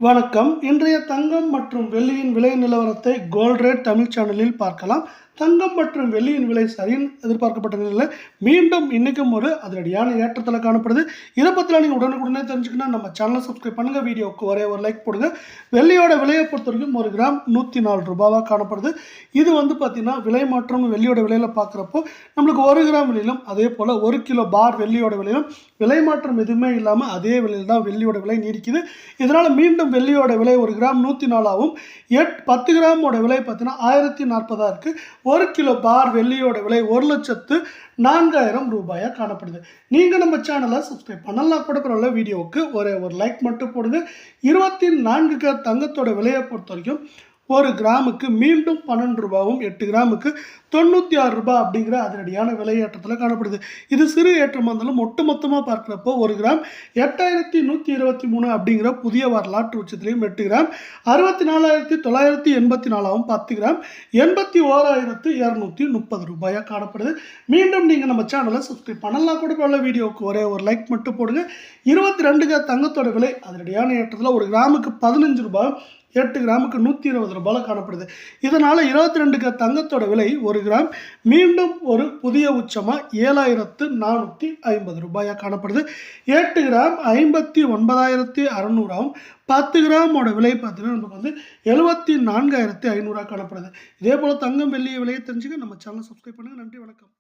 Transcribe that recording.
வணக்கம். இன்றைய தங்கம் மற்றும் வெள்ளியின் விலை நிலவரத்தை கோல்ட் ரேட் தமிழ் சேனலில் பார்க்கலாம். தங்கம் மற்றும் வெள்ளியின் விலை சரின்னு எதிர்பார்க்கப்பட்ட நிலையில் மீண்டும் இன்றைக்கும் ஒரு அதிரடியான ஏற்றத்தில் காணப்படுது. இதை பற்றிலாம் நீங்கள் உடனுக்குடனே தெரிஞ்சுக்கணும். நம்ம சேனலை சப்ஸ்கிரைப் பண்ணுங்கள், வீடியோவுக்கு ஒரே ஒரு லைக் போடுங்க. வெள்ளியோட விலையை பொறுத்த வரைக்கும் ஒரு கிராம் 104 ரூபாவாக காணப்படுது. இது பார்த்தீங்கன்னா விலை மாற்றம் வெள்ளியோட விலையில் பார்க்குறப்போ நம்மளுக்கு 1 கிராம் விலையிலும் அதே போல் 1 கிலோ பார் வெள்ளியோட விலையிலும் விலை மாற்றம் எதுவுமே இல்லாமல் அதே விலையில் தான் வெள்ளியோட விலை நீடிக்குது. இதனால் மீண்டும் வெள்ளியோட விலை ஒரு கிராம் 104ஆகவும் 10 கிராமோட விலை பார்த்தீங்கன்னா 1040 இருக்குது. 1 கிலோ பார் வெள்ளியோட விலை 1,04,000 ரூபாயாக காணப்படுது. நீங்கள் நம்ம சேனலை சப்ஸ்கிரைப் பண்ணலாம் கூட பரவாயில்ல, வீடியோவுக்கு ஒரு லைக் மட்டும் போடுங்க. 24 கேரட் தங்கத்தோட விலையை பொறுத்த வரைக்கும் ஒரு கிராமுக்கு மீண்டும் 12 ரூபாவும் 8 கிராமுக்கு 96 ரூபாய் அப்படிங்கிற அதிரடியான விலையேற்றத்தில் காணப்படுது. இது சிறு ஏற்றமாக இருந்தாலும் ஒட்டுமொத்தமாக பார்க்குறப்போ ஒரு கிராம் 8123 அப்படிங்கிற புதிய வரலாற்று உச்சத்திலையும் 8 கிராம் 64,984ஆகவும் 10 கிராம் 81,230 ரூபாயாக காணப்படுது. மீண்டும் நீங்கள் நம்ம சேனலை சப்ஸ்கிரைப் பண்ணலாம் கூட போல, வீடியோவுக்கு ஒரே ஒரு லைக் மட்டும் போடுங்க. 22 கேரட் தங்கத்தோட விலை அதிரடியான ஏற்றத்தில் ஒரு கிராமுக்கு 15 ரூபாய் 8 கிராமுக்கு 120 ரூபாயில் காணப்படுது. இதனால் 22 கேரட் தங்கத்தோட விலை ஒரு கிராம் மீண்டும் ஒரு புதிய உச்சமாக 7,450 ரூபாயாக காணப்படுது. 8 கிராம் 59,600ஆகவும் 10 கிராமோட விலை பார்த்தீங்கன்னா நமக்கு 74,500 காணப்படுது. இதே போல் தங்கம் வெள்ளிய விலையை தெரிஞ்சுக்க நம்ம சேனலை சப்ஸ்கிரைப் பண்ணுங்கள். நன்றி, வணக்கம்.